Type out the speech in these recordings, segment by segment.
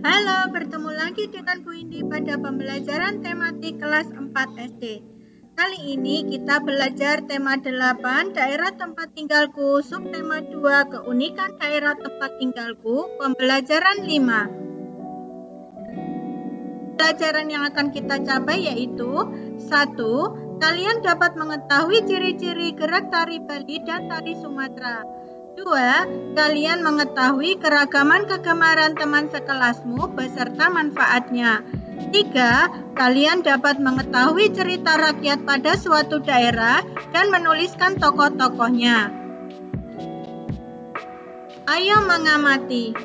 Halo, bertemu lagi dengan Bu Indi pada pembelajaran tematik kelas 4 SD. Kali ini kita belajar tema 8, daerah tempat tinggalku, subtema 2, keunikan daerah tempat tinggalku, pembelajaran 5. Pelajaran yang akan kita capai yaitu 1. Kalian dapat mengetahui ciri-ciri gerak tari Bali dan tari Sumatera. 2. Kalian mengetahui keragaman kegemaran teman sekelasmu beserta manfaatnya. 3. Kalian dapat mengetahui cerita rakyat pada suatu daerah dan menuliskan tokoh-tokohnya. Ayo mengamati.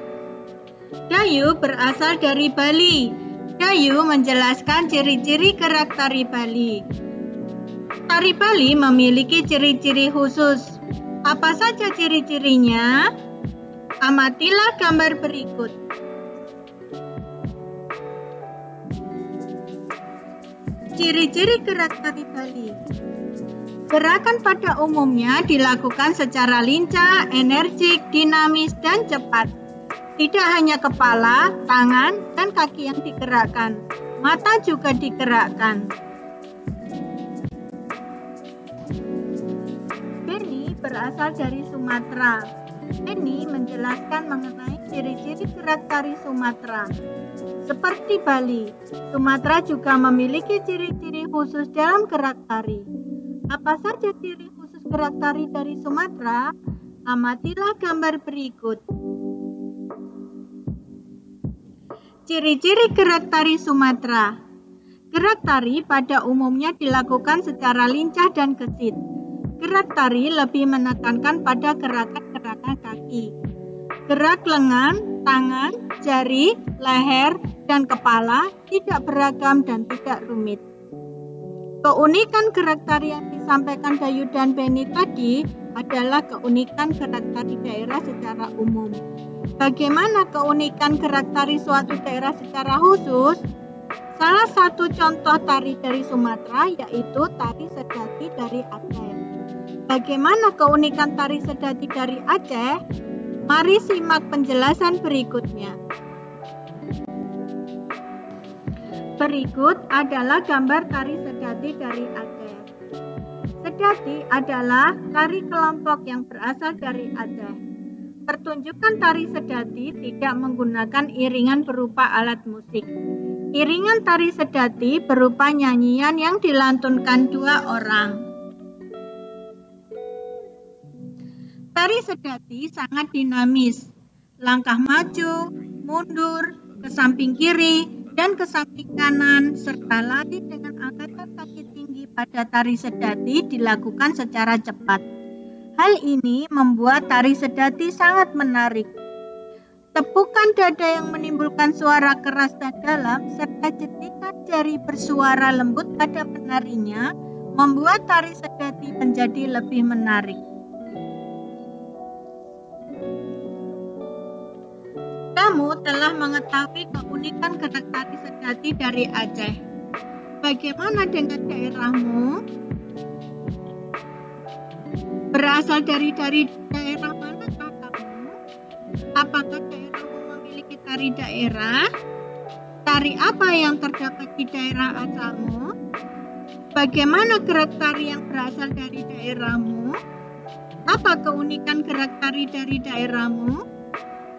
Dayu berasal dari Bali. Dayu menjelaskan ciri-ciri gerak tari Bali. Tari Bali memiliki ciri-ciri khusus. Apa saja ciri-cirinya? Amatilah gambar berikut. Ciri-ciri gerak tari Bali. Gerakan pada umumnya dilakukan secara lincah, energik, dinamis, dan cepat. Tidak hanya kepala, tangan, dan kaki yang digerakkan, mata juga digerakkan. Beni berasal dari Sumatera. Beni menjelaskan mengenai ciri-ciri gerak tari Sumatera. Seperti Bali, Sumatera juga memiliki ciri-ciri khusus dalam gerak tari. Apa saja ciri khusus gerak tari dari Sumatera? Amatilah gambar berikut. Ciri-ciri gerak tari Sumatera. Gerak tari pada umumnya dilakukan secara lincah dan gesit. Gerak tari lebih menekankan pada gerakan-gerakan kaki. Gerak lengan, tangan, jari, leher, dan kepala tidak beragam dan tidak rumit. Keunikan gerak tari yang disampaikan Dayu dan Beni tadi adalah keunikan gerak tari daerah secara umum. Bagaimana keunikan gerak tari suatu daerah secara khusus? Salah satu contoh tari dari Sumatera yaitu tari sedati dari Aceh. Bagaimana keunikan tari sedati dari Aceh? Mari simak penjelasan berikutnya. Berikut adalah gambar tari sedati dari Aceh. Sedati adalah tari kelompok yang berasal dari Aceh. Pertunjukan tari sedati tidak menggunakan iringan berupa alat musik. Iringan tari sedati berupa nyanyian yang dilantunkan dua orang. Tari sedati sangat dinamis. Langkah maju, mundur, ke samping kiri, dan ke samping kanan, serta lari dengan angkatan kaki tinggi pada tari sedati dilakukan secara cepat. Hal ini membuat tari sedati sangat menarik. Tepukan dada yang menimbulkan suara keras dan dalam, serta jentikan jari bersuara lembut pada penarinya, membuat tari sedati menjadi lebih menarik. Kamu telah mengetahui keunikan gerak tari sedati dari Aceh. Bagaimana dengan daerahmu? Berasal dari daerah manakah kamu? Apakah daerahmu memiliki tari daerah? Tari apa yang terdapat di daerah asalmu? Bagaimana gerak tari yang berasal dari daerahmu? Apa keunikan gerak tari dari daerahmu?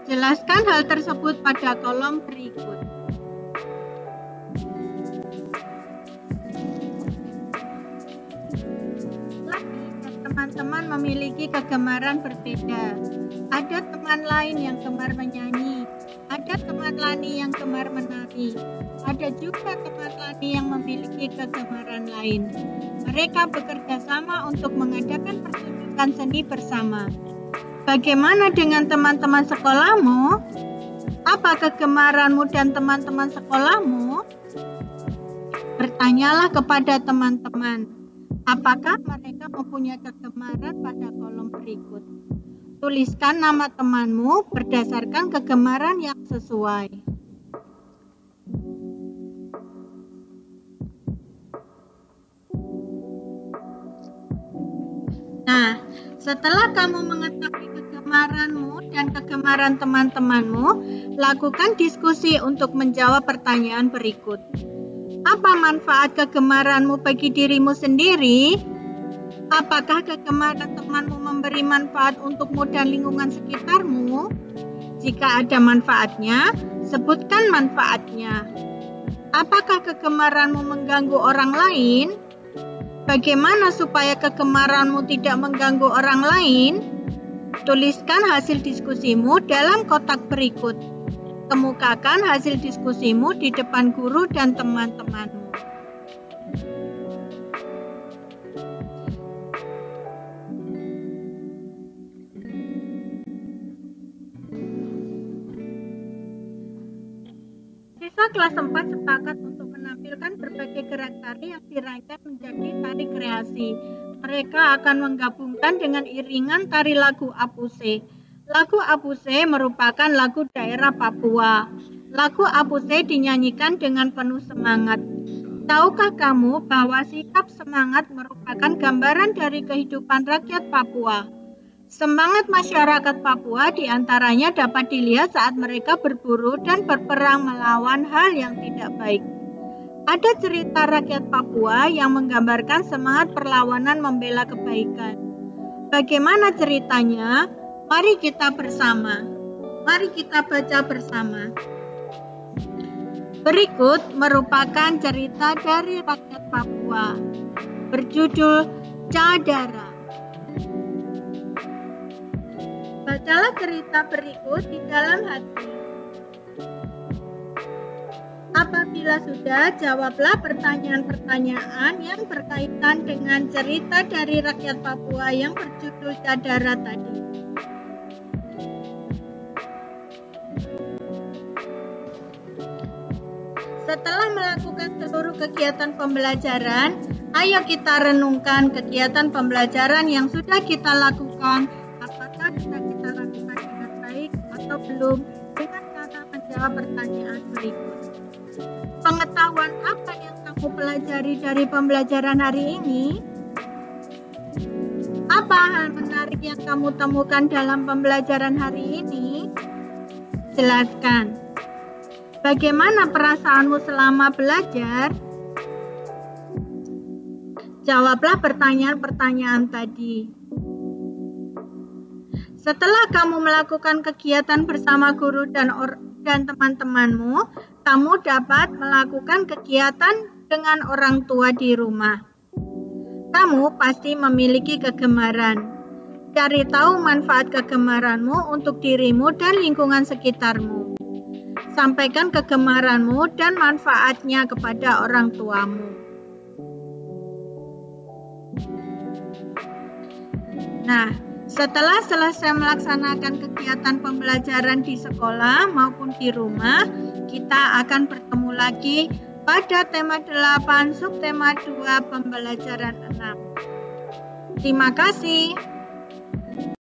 Jelaskan hal tersebut pada kolom berikut. Teman-teman memiliki kegemaran berbeda. Ada teman lain yang gemar menyanyi, ada teman lain yang gemar menari, ada juga teman lain yang memiliki kegemaran lain. Mereka bekerja sama untuk mengadakan pertunjukan seni bersama. Bagaimana dengan teman-teman sekolahmu? Apa kegemaranmu dan teman-teman sekolahmu? Bertanyalah kepada teman-teman. Apakah mereka mempunyai kegemaran pada kolom berikut? Tuliskan nama temanmu berdasarkan kegemaran yang sesuai. Nah, setelah kamu mengetahui kegemaran kegemaranmu dan kegemaran teman-temanmu, lakukan diskusi untuk menjawab pertanyaan berikut. Apa manfaat kegemaranmu bagi dirimu sendiri? Apakah kegemaran temanmu memberi manfaat untukmu dan lingkungan sekitarmu? Jika ada manfaatnya, sebutkan manfaatnya. Apakah kegemaranmu mengganggu orang lain? Bagaimana supaya kegemaranmu tidak mengganggu orang lain? Tuliskan hasil diskusimu dalam kotak berikut. Kemukakan hasil diskusimu di depan guru dan teman-temanmu. Siswa kelas 4 sepakat untuk menampilkan berbagai gerak tari yang dirancang menjadi tari kreasi. Mereka akan menggabungkan dengan iringan tari lagu Apuse. Lagu Apuse merupakan lagu daerah Papua. Lagu Apuse dinyanyikan dengan penuh semangat. Tahukah kamu bahwa sikap semangat merupakan gambaran dari kehidupan rakyat Papua? Semangat masyarakat Papua diantaranya dapat dilihat saat mereka berburu dan berperang melawan hal yang tidak baik. Ada cerita rakyat Papua yang menggambarkan semangat perlawanan membela kebaikan. Bagaimana ceritanya? Mari kita bersama. Mari kita baca bersama. Berikut merupakan cerita dari rakyat Papua. Berjudul Cadara. Bacalah cerita berikut di dalam hati. Apabila sudah, jawablah pertanyaan-pertanyaan yang berkaitan dengan cerita dari rakyat Papua yang berjudul Cadara tadi. Setelah melakukan seluruh kegiatan pembelajaran, ayo kita renungkan kegiatan pembelajaran yang sudah kita lakukan. Apakah sudah kita lakukan dengan baik atau belum, dengan cara menjawab pertanyaan berikut. Pengetahuan apa yang kamu pelajari dari pembelajaran hari ini? Apa hal menarik yang kamu temukan dalam pembelajaran hari ini? Jelaskan. Bagaimana perasaanmu selama belajar? Jawablah pertanyaan-pertanyaan tadi. Setelah kamu melakukan kegiatan bersama guru dan teman-temanmu, kamu dapat melakukan kegiatan dengan orang tua di rumah. Kamu pasti memiliki kegemaran. Cari tahu manfaat kegemaranmu untuk dirimu dan lingkungan sekitarmu. Sampaikan kegemaranmu dan manfaatnya kepada orang tuamu. Nah, setelah selesai melaksanakan kegiatan pembelajaran di sekolah maupun di rumah, kita akan bertemu lagi pada tema 8 subtema 2 pembelajaran 6. Terima kasih.